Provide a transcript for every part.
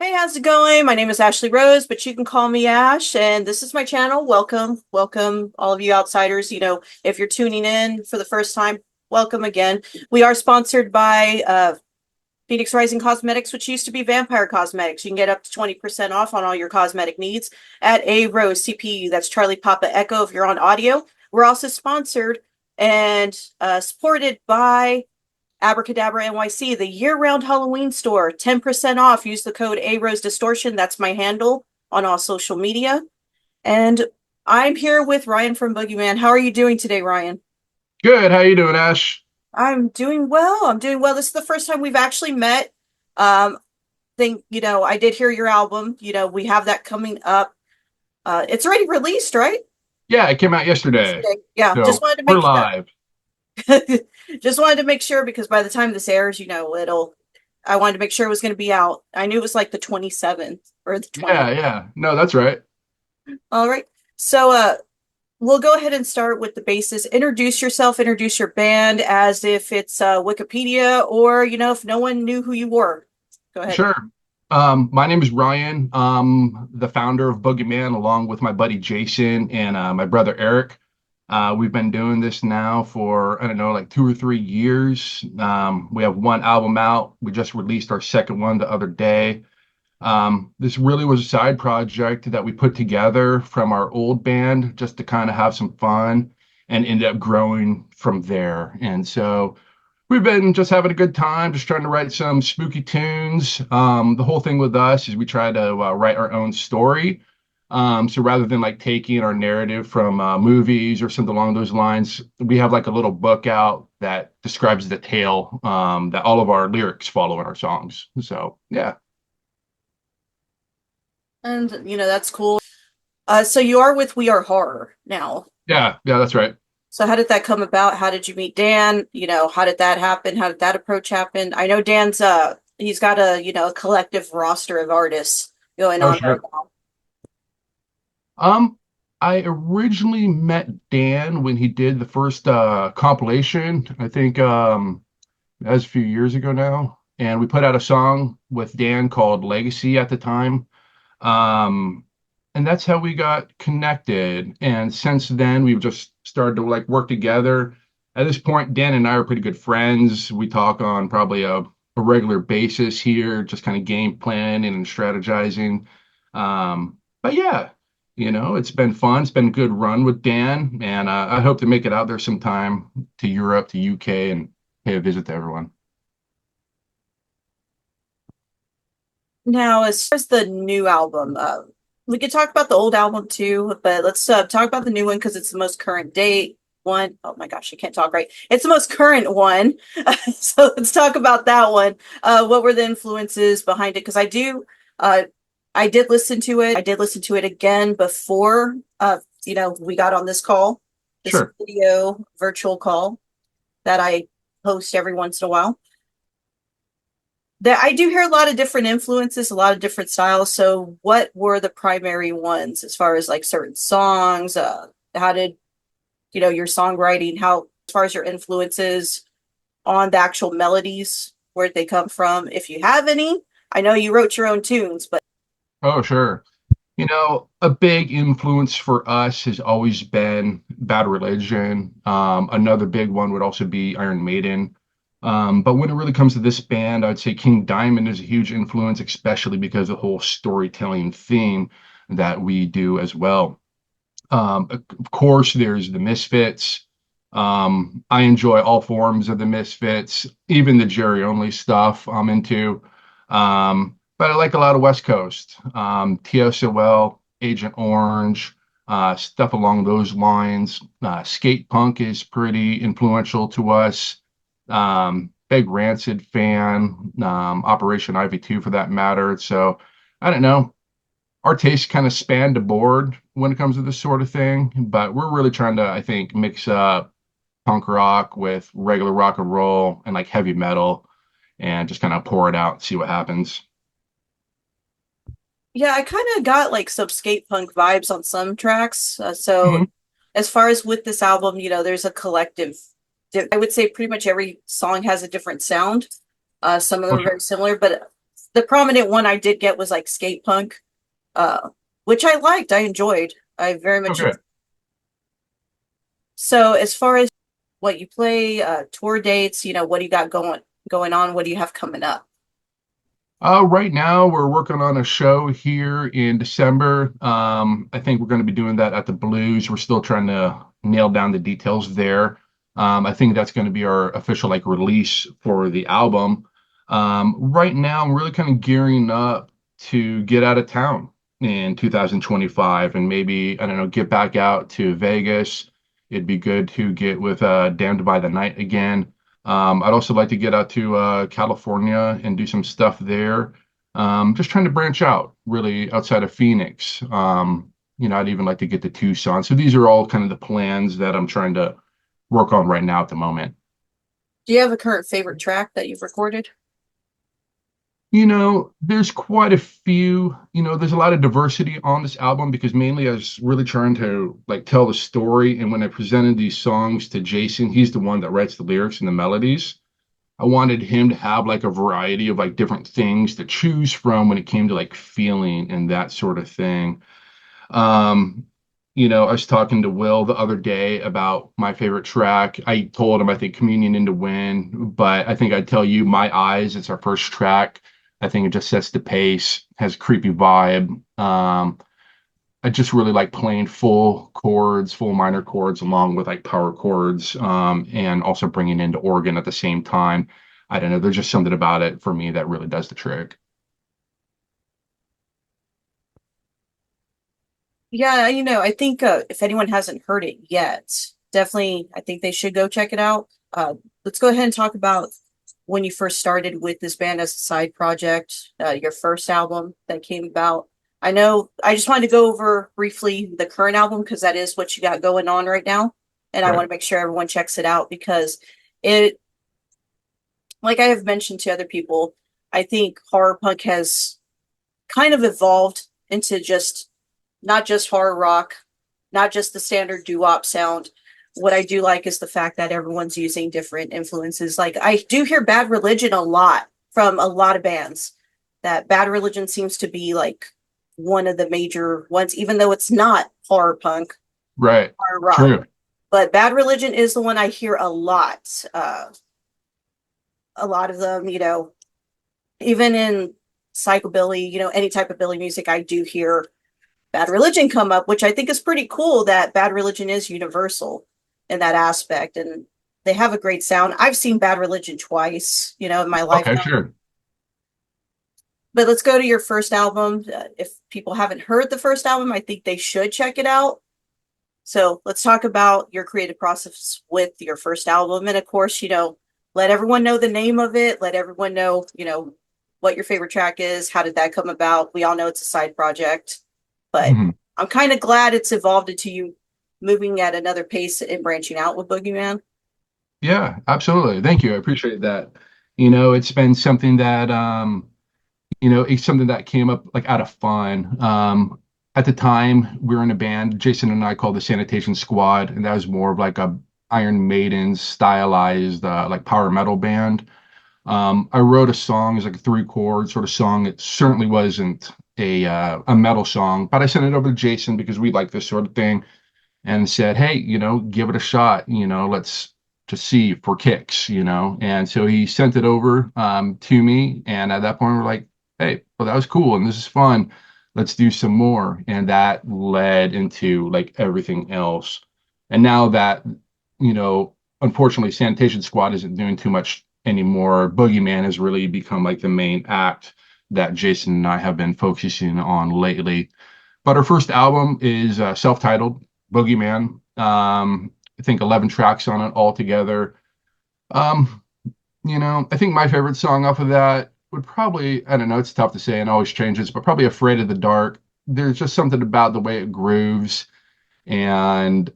Hey, how's it going? My name is Ashley Rose, but you can call me Ash, and this is my channel. Welcome, all of you outsiders. If you're tuning in for the first time, welcome again. We are sponsored by Phoenix Rising Cosmetics, which used to be Vampire Cosmetics. You can get up to 20% off on all your cosmetic needs at A Rose CPU. That's Charlie Papa Echo if you're on audio. We're also sponsored and supported by Abracadabra NYC, the year-round Halloween store, 10% off. Use the code ARoseDistortion. That's my handle on all social media. And I'm here with Ryan from Boogeyman. How are you doing today, Ryan? Good. How you doing, Ash? I'm doing well. I'm doing well. This is the first time we've actually met. I did hear your album. We have that coming up. It's already released, right? Yeah, it came out yesterday. Yesterday. Yeah, just So wanted to we're make sure. live. Just wanted to make sure because by the time this airs, I wanted to make sure it was going to be out. I knew it was like the 27th or the 20th. Yeah. No, that's right. All right. So we'll go ahead and start with the basis. Introduce yourself, introduce your band as if it's Wikipedia or, if no one knew who you were. Go ahead. Sure. My name is Ryan. I'm the founder of Boogeyman, along with my buddy Jason and my brother Eric. We've been doing this now for, I don't know, like 2 or 3 years. We have one album out. We just released our second one the other day. This really was a side project that we put together from our old band just to kind of have some fun and ended up growing from there. And so we've been just having a good time, just trying to write some spooky tunes. The whole thing with us is we try to write our own story. So rather than like taking our narrative from movies or something along those lines, we have like a little book out that describes the tale that all of our lyrics follow in our songs. So yeah. And, that's cool. So you are with We Are Horror now. Yeah, that's right. So how did that come about? How did you meet Dan? How did that happen? How did that approach happen? I know Dan's he's got a collective roster of artists going Oh, on right sure. now. Um, I originally met Dan when he did the first compilation. I think that was a few years ago now, and we put out a song with Dan called Legacy at the time. Um, and that's how we got connected. And since then, we've just started to like work together. At this point, Dan and I are pretty good friends. We talk on probably a regular basis here, just kind of game planning and strategizing. But yeah, it's been fun. It's been a good run with Dan, and I hope to make it out there sometime to Europe, to UK, and pay a visit to everyone. Now, as far as the new album, we could talk about the old album too, but let's talk about the new one because it's the most current date one. Oh my gosh, I can't talk right. It's the most current one. So let's talk about that one. What were the influences behind it? Because I did listen to it. I did listen to it again before, we got on this call, this Sure. video virtual call that I host every once in a while. That I do hear a lot of different influences, a lot of different styles. So, what were the primary ones as far as like certain songs? How did your songwriting? How as far as your influences on the actual melodies, where did they come from? If you have any, I know you wrote your own tunes, but Oh, sure. A big influence for us has always been Bad Religion. Another big one would also be Iron Maiden. But when it really comes to this band, I'd say King Diamond is a huge influence, especially because of the whole storytelling theme that we do as well. Of course, there's the Misfits. I enjoy all forms of the Misfits, even the Jerry only stuff I'm into. But I like a lot of West Coast, TSOL, Agent Orange, stuff along those lines. Skate punk is pretty influential to us. Big Rancid fan, Operation Ivy 2 for that matter. So I don't know. Our tastes kind of span the board when it comes to this sort of thing, but we're really trying to, I think, mix up punk rock with regular rock and roll and like heavy metal and just kind of pour it out and see what happens. yeah, I kind of got like some skate punk vibes on some tracks. So, Mhm. as far as with this album, there's a collective. I would say pretty much every song has a different sound. Some of them Oh, are very sure. similar, but the prominent one I did get was like skate punk, which I liked. I enjoyed. I very much. Okay. So as far as what you play, tour dates, what do you got going on? What do you have coming up? Right now we're working on a show here in December. I think we're going to be doing that at the Blues. We're still trying to nail down the details there. I think that's going to be our official like release for the album. Right now I'm really kind of gearing up to get out of town in 2025 and maybe, I don't know, get back out to Vegas. It'd be good to get with Damned by the Night again. I'd also like to get out to California and do some stuff there. Just trying to branch out, really outside of Phoenix. I'd even like to get to Tucson. So these are all kind of the plans that I'm trying to work on right now at the moment. Do you have a current favorite track that you've recorded? There's quite a few, there's a lot of diversity on this album because mainly I was really trying to like tell the story. And when I presented these songs to Jason, he's the one that writes the lyrics and the melodies. I wanted him to have like a variety of like different things to choose from when it came to like feeling and that sort of thing. Um, I was talking to Will the other day about my favorite track. I told him I think Communion into Wind, but I think I'd tell you My Eyes. It's our first track. I think it just sets the pace, has a creepy vibe. I just really like playing full chords, full minor chords, along with like power chords, and also bringing in the organ at the same time. I don't know. There's just something about it for me that really does the trick. Yeah, I think if anyone hasn't heard it yet, definitely, I think they should go check it out. Let's go ahead and talk about when you first started with this band as a side project, your first album that came about. I know I just wanted to go over briefly the current album because that is what you got going on right now. And I want Right. to make sure everyone checks it out because it, like I have mentioned to other people, I think horror punk has kind of evolved into just not just horror rock, not just the standard doo-wop sound. What I do like is the fact that everyone's using different influences. Like I do hear Bad Religion a lot from a lot of bands. That Bad Religion seems to be like one of the major ones, even though it's not horror punk, Right. horror rock. True. But Bad Religion is the one I hear a lot of them, even in psychobilly, any type of billy music, I do hear Bad Religion come up, which I think is pretty cool that Bad Religion is universal in that aspect. And they have a great sound. I've seen Bad Religion twice, in my Okay, lifetime. sure. But let's go to your first album. If people haven't heard the first album, I think they should check it out. So let's talk about your creative process with your first album. And of course, let everyone know the name of it. Let everyone know, what your favorite track is. How did that come about? We all know it's a side project, but Mhm. I'm kind of glad it's evolved into you moving at another pace and branching out with Boogeyman. Yeah, absolutely. Thank you. I appreciate that. It's been something that it's something that came up like out of fun. At the time, we were in a band, Jason and I called the Sanitation Squad, and that was more of like a Iron Maiden stylized like power metal band. I wrote a song, it's like a three chord sort of song. It certainly wasn't a metal song, but I sent it over to Jason because we like this sort of thing and said, hey, give it a shot, let's just see for kicks. And so he sent it over to me. And at that point, we're like, hey, well, that was cool. And this is fun. Let's do some more. And that led into like everything else. And now that, unfortunately, Sanitation Squad isn't doing too much anymore, Boogeyman has really become like the main act that Jason and I have been focusing on lately. But our first album is self-titled Boogeyman. I think 11 tracks on it altogether. Um, I think my favorite song off of that would probably, I don't know, it's tough to say and always changes, but probably Afraid of the Dark. There's just something about the way it grooves. And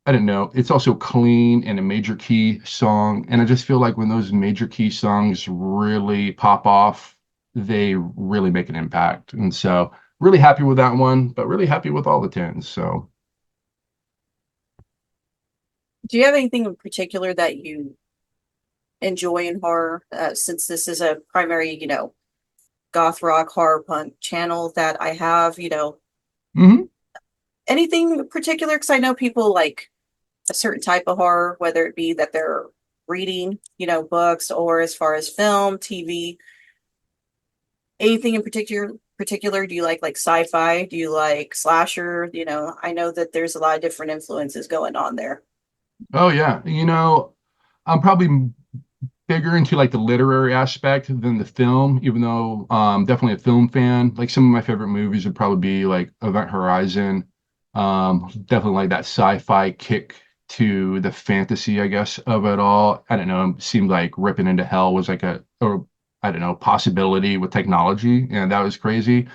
I don't know, it's also clean and a major key song. And I just feel like when those major key songs really pop off, they really make an impact. And so, really happy with that one, but really happy with all the tunes. So, Do you have anything in particular that you enjoy in horror, since this is a primary, goth rock horror punk channel that I have, Hmm. anything particular? Because I know people like a certain type of horror, whether it be that they're reading, books, or as far as film, TV, anything in particular, do you like sci-fi? Do you like slasher? I know that there's a lot of different influences going on there. Oh yeah. I'm probably bigger into like the literary aspect than the film, even though definitely a film fan. Like some of my favorite movies would probably be like Event Horizon. Definitely like that sci-fi kick to the fantasy, I guess, of it all. I don't know, it seemed like ripping into hell was like or I don't know, possibility with technology, and that was crazy.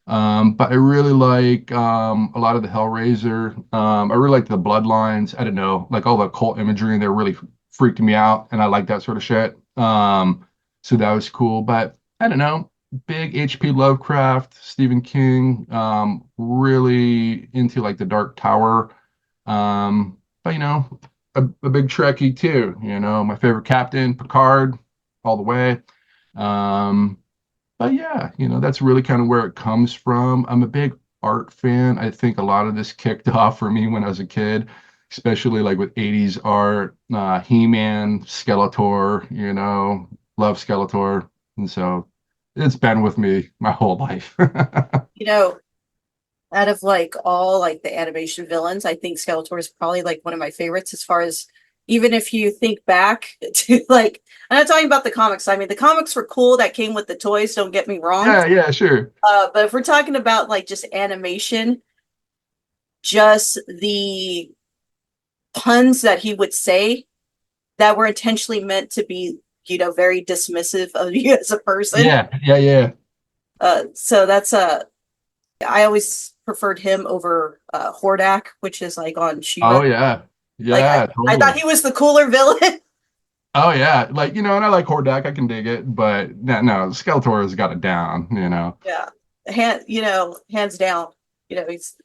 But I really like a lot of the Hellraiser. I really like the Bloodlines. I don't know, like all the cult imagery, and they're really freaked me out, and I like that sort of shit. So that was cool. But I don't know, big H.P. Lovecraft, Stephen King, really into like the Dark Tower. But a big Trekkie too. My favorite captain, Picard, all the way. Um, but yeah, that's really kind of where it comes from. I'm a big art fan. I think a lot of this kicked off for me when I was a kid, especially like with 80s art, He-Man, Skeletor, love Skeletor. And so it's been with me my whole life. You know, Out of like all like the animation villains, I think Skeletor is probably like one of my favorites as far as even if you think back to like I'm not talking about the comics. I mean the comics were cool that came with the toys, don't get me wrong. Yeah, yeah, sure. But if we're talking about like just animation, just the puns that he would say that were intentionally meant to be, very dismissive of you as a person. Yeah, yeah, yeah. So that's I always preferred him over Hordak, which is like on Shiva. Oh yeah. Like Yeah, I thought totally. he was the cooler villain. Oh yeah. Like, and I like Hordak, I can dig it, but no, Skeletor has got it down. Yeah, hands down. He's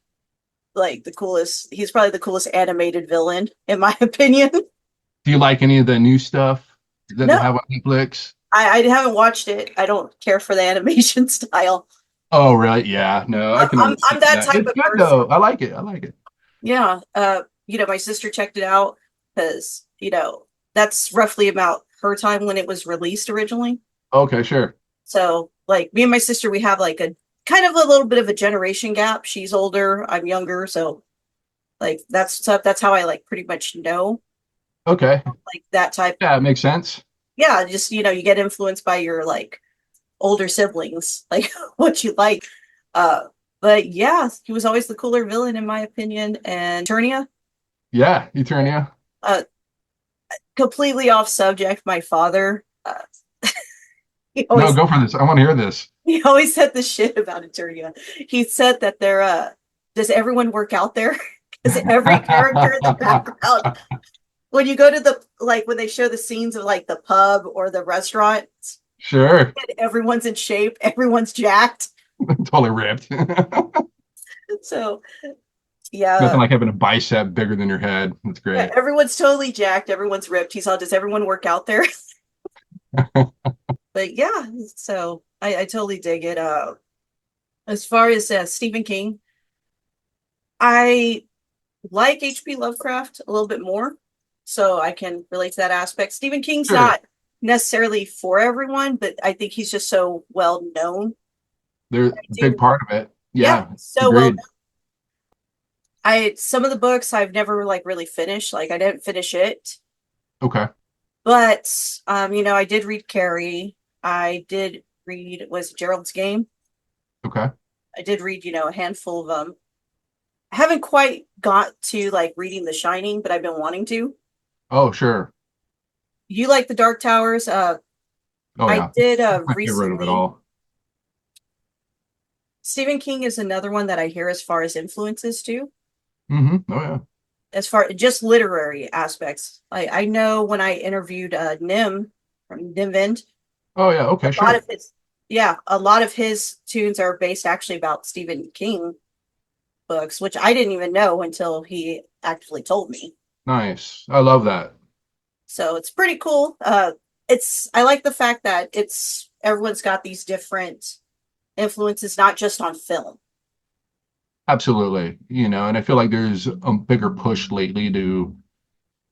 like the coolest. He's probably the coolest animated villain in my opinion. Do you like any of the new stuff that they No, have on Netflix? I haven't watched it. I don't care for the animation style. Oh, really? Yeah. No, I can I'm understand that that. type It's of good person. though. I like it. I like it. Yeah. My sister checked it out because, that's roughly about her time when it was released originally. Okay, sure. So, like, me and my sister, we have like a kind of a little bit of a generation gap. She's older, I'm younger. So, like, that's how I like pretty much know Okay. like that type. Yeah, it makes sense. Yeah. Just, you get influenced by your like older siblings, like what you like. Uh, but yeah, he was always the cooler villain in my opinion. And Eternia, Yeah, Eternia. uh, completely off subject. My father, he No, always go for this. I want to hear this. he always said this shit about Eternia. He said that does everyone work out there? Because every character in the background, when you go to the like when they show the scenes of like the pub or the restaurant, Sure. everyone's in shape, everyone's jacked. Totally ripped. So yeah, Nothing like having a bicep bigger than your head. That's yeah, great. everyone's totally jacked, everyone's ripped. He's all, does everyone work out there? But yeah, so I totally dig it. As far as Stephen King, I like H.P. Lovecraft a little bit more, so I can relate to that aspect. Stephen King's Sure. not necessarily for everyone, but I think he's just so well known. They're I a big do, part of it. yeah, Yeah, so well. agreed. I some of the books I've never like really finished. Like I didn't finish it, Okay. but I did read Carrie. I did read was it Gerald's Game. Okay. I did read a handful of them. I haven't quite got to like reading The Shining, but I've been wanting to. Oh, sure. You like the Dark Towers? Oh, I yeah. did My favorite of it recently. all. Stephen King is another one that I hear as far as influences too, Oh, yeah. as far just literary aspects. I know when I interviewed Nim from Nimvend, Oh, yeah. a Okay, lot sure. of his yeah, a lot of his tunes are based actually about Stephen King books, which I didn't even know until he actually told me. Nice. I love that. So it's pretty cool. It's I like the fact that it's everyone's got these different influences, not just on film. Absolutely. And I feel like there's a bigger push lately to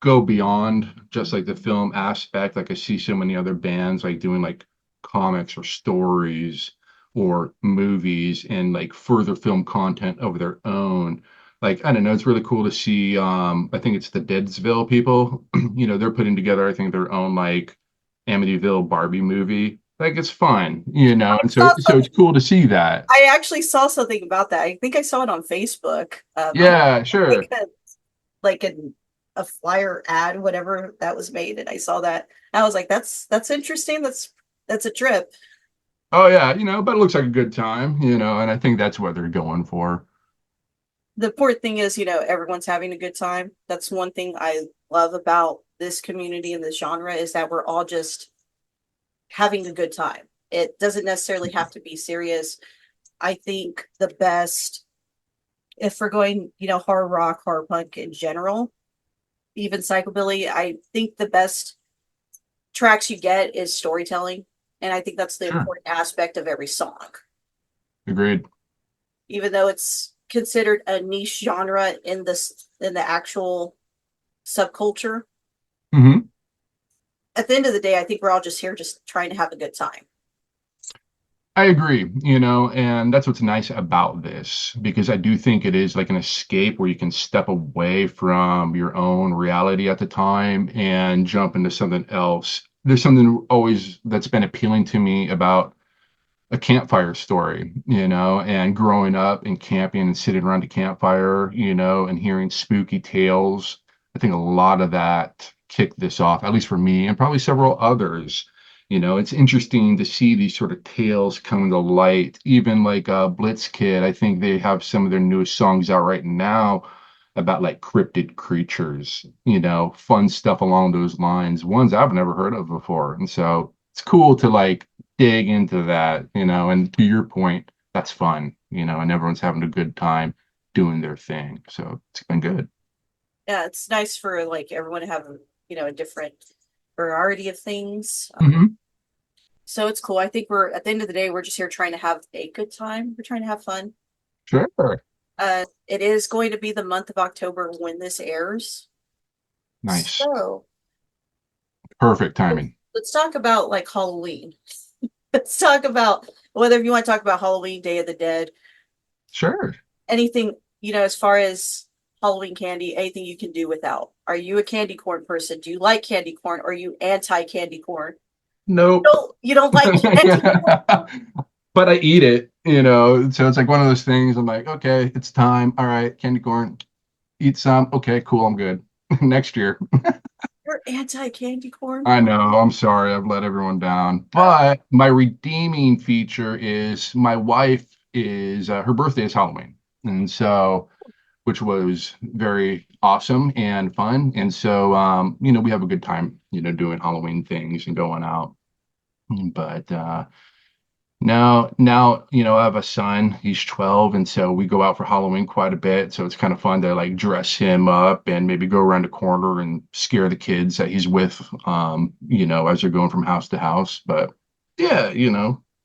go beyond just like the film aspect. Like I see so many other bands like doing like comics or stories or movies and like further film content of their own. Like, I don't know, it's really cool to see I think it's the Deadsville people, they're putting together, I think, their own like Amityville Barbie movie. Like it's fun, and so Saw so something. it's cool to see that. I actually saw something about that. I think I saw it on Facebook. Yeah, Like sure. a, like a flyer ad, whatever that was made, and I saw that. I was like, that's interesting. That's a trip. Oh yeah, but it looks like a good time, and I think that's what they're going for. The important thing is, everyone's having a good time. That's one thing I love about this community and this genre is that we're all just having a good time. It doesn't necessarily have to be serious. I think the best, if we're going, horror rock, horror punk in general, even psychobilly, I think the best tracks you get is storytelling. And I think that's the Sure. important aspect of every song. Agreed. Even though it's considered a niche genre in the actual subculture, Hmm. at the end of the day, I think we're all just here just trying to have a good time. I agree, and that's what's nice about this because I do think it is like an escape where you can step away from your own reality at the time and jump into something else. There's something always that's been appealing to me about a campfire story, and growing up and camping and sitting around a campfire, and hearing spooky tales. I think a lot of that kicked this off, at least for me and probably several others. It's interesting to see these sort of tales come to light. Even like Blitz Kid, I think they have some of their newest songs out right now about like cryptid creatures, fun stuff along those lines, ones I've never heard of before. And so it's cool to like dig into that, and to your point, that's fun, and everyone's having a good time doing their thing. So it's been good. Yeah, it's nice for like everyone to have a different variety of things. Hmm. So it's cool. I think we're at the end of the day, we're just here trying to have a good time. We're trying to have fun. Sure. It is going to be the month of October when this airs. Nice. So Perfect timing. let's talk about like Halloween. Let's talk about whether you want to talk about Halloween, Day of the Dead, Sure. anything, as far as Halloween candy, anything you can do without. Are you a candy corn person? Do you like candy corn? Or are you anti candy corn? Nope. No, you don't like candy corn. But I eat it, so it's like one of those things. I'm like, okay, it's time. All right, candy corn, eat some. Okay, cool, I'm good. Next year. You're anti candy corn. I know, I'm sorry, I've let everyone down. Uh, But my redeeming feature is my wife is her birthday is Halloween. And so, which was very awesome and fun. And so, we have a good time, doing Halloween things and going out. But now, I have a son. He's 12, and so we go out for Halloween quite a bit. So it's kind of fun to like dress him up and maybe go around the corner and scare the kids that he's with, as they're going from house to house. But yeah,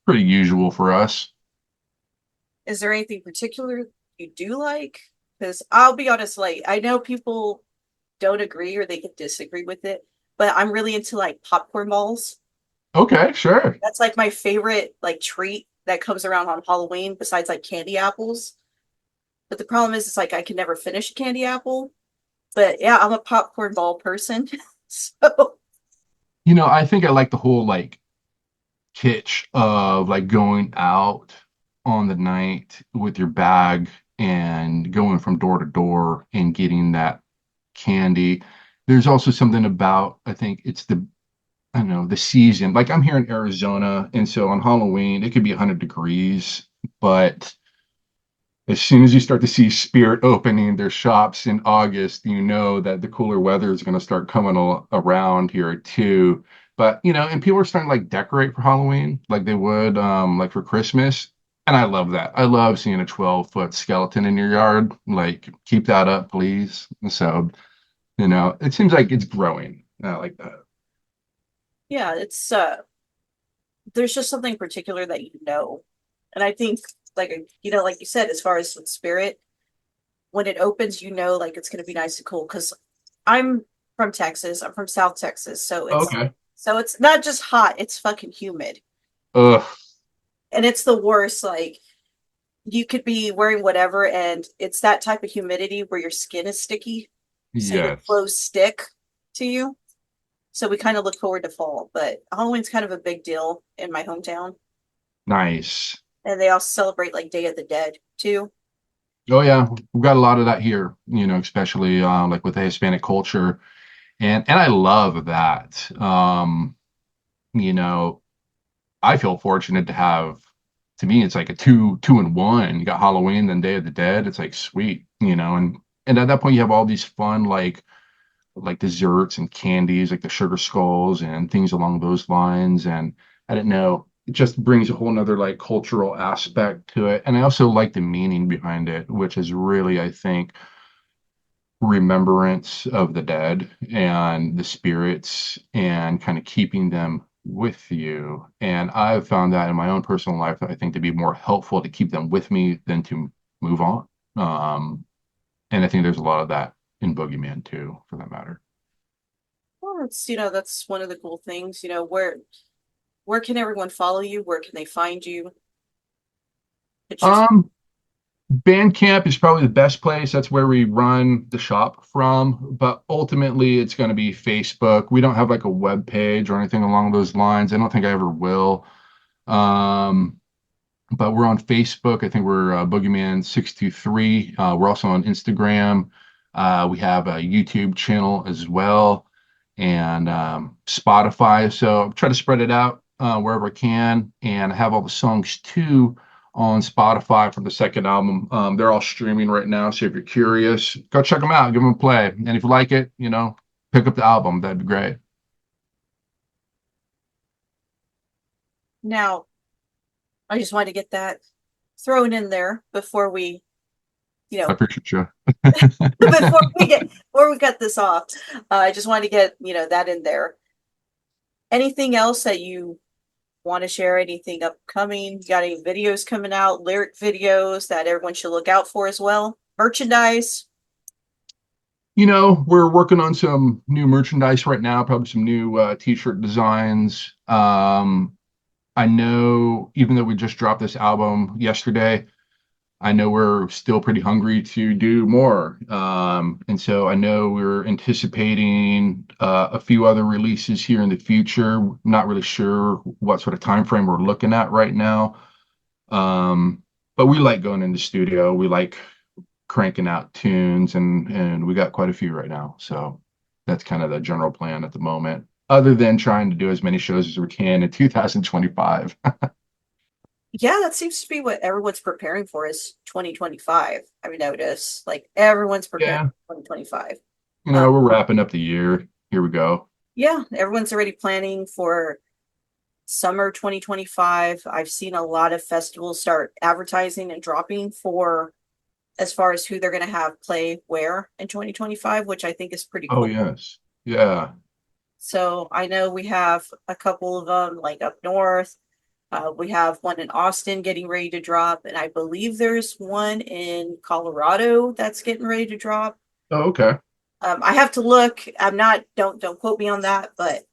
pretty usual for us. is there anything particular you do like? Because I'll be honest, like I know people don't agree or they can disagree with it, but I'm really into like popcorn balls. Okay, sure. That's like my favorite like treat that comes around on Halloween besides like candy apples. But the problem is it's like I can never finish a candy apple. But yeah, I'm a popcorn ball person. So I think I like the whole like kitsch of like going out on the night with your bag and going from door to door and getting that candy. There's also something about, I think it's I don't know, the season. Like I'm here in Arizona, and so on Halloween, it could be 100 degrees, but as soon as you start to see Spirit opening their shops in August, you know that the cooler weather is going to start coming around here too. But, and people are starting to like decorate for Halloween like they would like for Christmas. And I love that. I love seeing a 12-foot skeleton in your yard. Like, keep that up, please. So, it seems like it's growing. I like that. yeah, it's there's just something particular that you know. And I think, like, like you said, as far as with spirit, when it opens, like it's going to be nice and cool. Because I'm from Texas, I'm from South Texas. Okay. So it's not just hot, it's fucking humid. Ugh. And it's the worst. Like, you could be wearing whatever, and it's that type of humidity where your skin is sticky. So your Yes. clothes stick to you. So we kind of look forward to fall. But Halloween's kind of a big deal in my hometown. Nice. And they also celebrate like Day of the Dead too. Oh yeah, we've got a lot of that here, especially like with the Hispanic culture. And I love that. You know, I feel fortunate to have, to me, it's like a two in one. You got Halloween, then Day of the Dead. It's like sweet, and at that point you have all these fun like desserts and candies, like the sugar skulls and things along those lines. And I didn't know, it just brings a whole nother like cultural aspect to it. And I also like the meaning behind it, which is really, I think, remembrance of the dead and the spirits and kind of keeping them with you. And I've found that in my own personal life, I think, to be more helpful to keep them with me than to move on. Um, and I think there's a lot of that in Boogeyman too, for that matter. Well, it's that's one of the cool things. Where can everyone follow you? Where can they find you? It's just Um, Bandcamp is probably the best place. That's where we run the shop from. But ultimately, it's going to be Facebook. We don't have like a web page or anything along those lines. I don't think I ever will. Um, but we're on Facebook. I think we're Boogeyman 623. We're also on Instagram. We have a YouTube channel as well, and Spotify. So try to spread it out wherever I can, and I have all the songs too on Spotify from the second album. They're all streaming right now. So if you're curious, go check them out, give them a play, and if you like it, pick up the album. That'd be great. now I just wanted to get that thrown in there before we, you I know, appreciate you. before we cut this off. I just wanted to get, that in there. Anything else that you want to share? Anything upcoming? You got any videos coming out, lyric videos that everyone should look out for as well? Merchandise? We're working on some new merchandise right now, probably some new t-shirt designs. I know even though we just dropped this album yesterday, I know we're still pretty hungry to do more. And so I know we're anticipating a few other releases here in the future. Not really sure what sort of time frame we're looking at right now. Um, but we like going in the studio. We like cranking out tunes, and we got quite a few right now. So that's kind of the general plan at the moment, other than trying to do as many shows as we can in 2025. Yeah, that seems to be what everyone's preparing for is 2025. I've noticed like everyone's preparing Yeah, for 2025. you we're wrapping up the year. Here we go. Yeah, everyone's already planning for summer 2025. I've seen a lot of festivals start advertising and dropping for as far as who they're going to have play where in 2025, which I think is pretty Oh cool. yes. Yeah. So I know we have a couple of them like up north. We have one in Austin getting ready to drop, and I believe there's one in Colorado that's getting ready to drop. Oh, okay. I have to look. I'm not. Don't quote me on that, but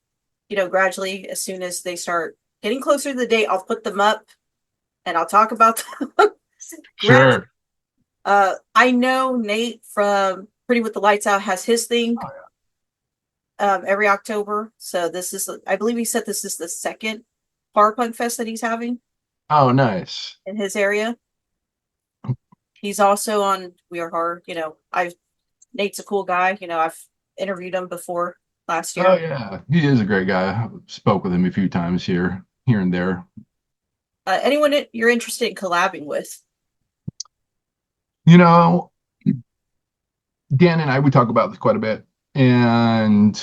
gradually, as soon as they start getting closer to the date, I'll put them up and I'll talk about them. Grad- Sure. I know Nate from Pretty with the Lights Out has his thing every October. So this is, I believe he said this is the second Horror Punk Fest that he's having Oh, nice. in his area. He's also on We Are Horror. I've Nate's a cool guy. I've interviewed him before last Oh year. yeah. He is a great guy. I spoke with him a few times here and there. Anyone that you're interested in collabing with? You know, Dan and I, we talk about this quite a bit. And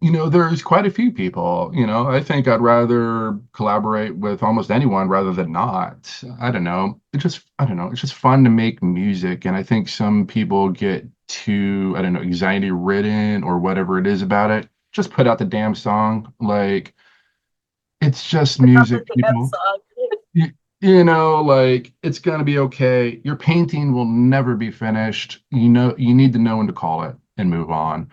there's quite a few people. I think I'd rather collaborate with almost anyone rather than not. I don't know. I don't know. It's just fun to make music. And I think some people get too, I don't know, anxiety ridden or whatever it is about it. Just put out the damn song. Like, it's just Not the music, dance people. song. Like it's gonna be okay. Your painting will never be finished. You need to know when to call it and move on.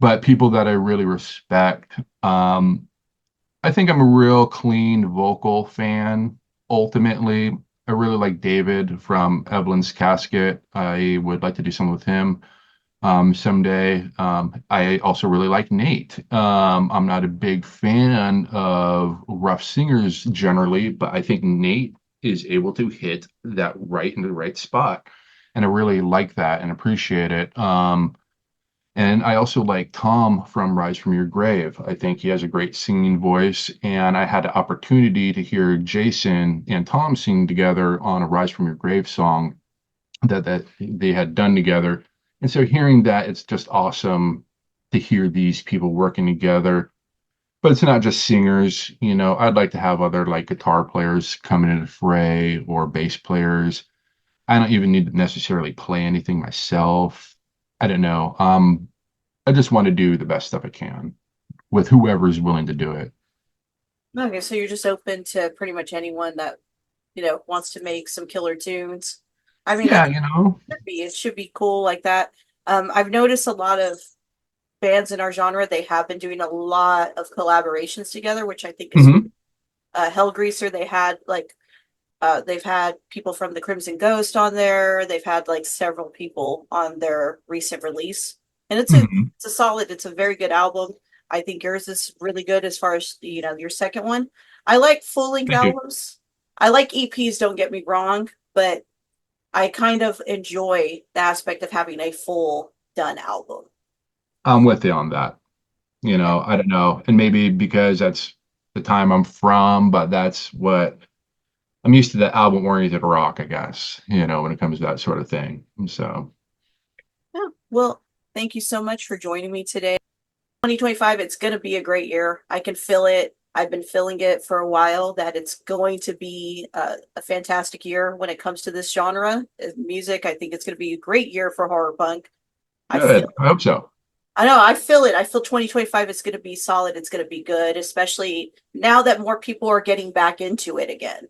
But people that I really respect, I think I'm a real clean vocal fan. Ultimately, I really like David from Evelyn's Casket. I would like to do something with him someday. I also really like Nate. I'm not a big fan of rough singers generally, but I think Nate is able to hit that right in the right spot. And I really like that and appreciate it. And I also like Tom from Rise from Your Grave. I think he has a great singing voice. And I had the opportunity to hear Jason and Tom sing together on a Rise from Your Grave song that they had done together. And so hearing that, it's just awesome to hear these people working together. But it's not just singers, I'd like to have other like guitar players come into the fray or bass players. I don't even need to necessarily play anything myself. I don't know. I just want to do the best stuff I can with whoever's willing to do it. Okay, so you're just open to pretty much anyone that, wants to make some killer tunes. I mean, Yeah, that it should be cool like that. I've noticed a lot of bands in our genre, they have been doing a lot of collaborations together, which I think is hmm Hellgreaser. They've had people from the Crimson Ghost on there. They've had like several people on their recent release, and hmm it's a very good album. I think yours is really good as far as your second one. I like full length Thank you. albums. I like EPs. Don't get me wrong, but I kind of enjoy the aspect of having a full done album. I'm with you on that. Yeah. I don't know. And maybe because that's the time I'm from, but that's what I'm used to, the album oriented rock, I guess, when it comes to that sort of thing. And so, Yeah. Well, thank you so much for joining me today. 2025, it's going to be a great year. I can feel it. I've been feeling it for a while that it's going to be a fantastic year when it comes to this genre of music. I think it's going to be a great year for horror punk. I feel good. I hope so. I know, I feel it. I feel 2025 is going to be solid. It's going to be good, especially now that more people are getting back into it again.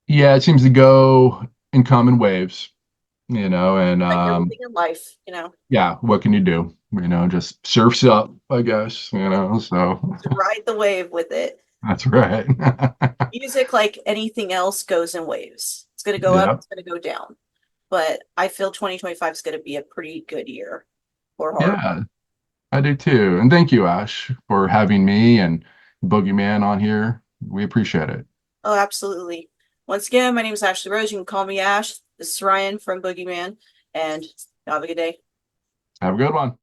Yeah, it seems to go in common waves, and Like everything in life, yeah, what can you do? Just surfs up, I guess, so to ride the wave with it. that's right. Music, like anything else, goes in waves. It's going to go up, Yeah. it's going to go down. But I feel 2025 is going to be a pretty good year for horror. Yeah, I do too. And thank you, Ash, for having me and Boogeyman on here. We appreciate it. Oh, absolutely. Once again, my name is Ashley Rose. You can call me Ash. This is Ryan from Boogeyman, and have a good day. Have a good one.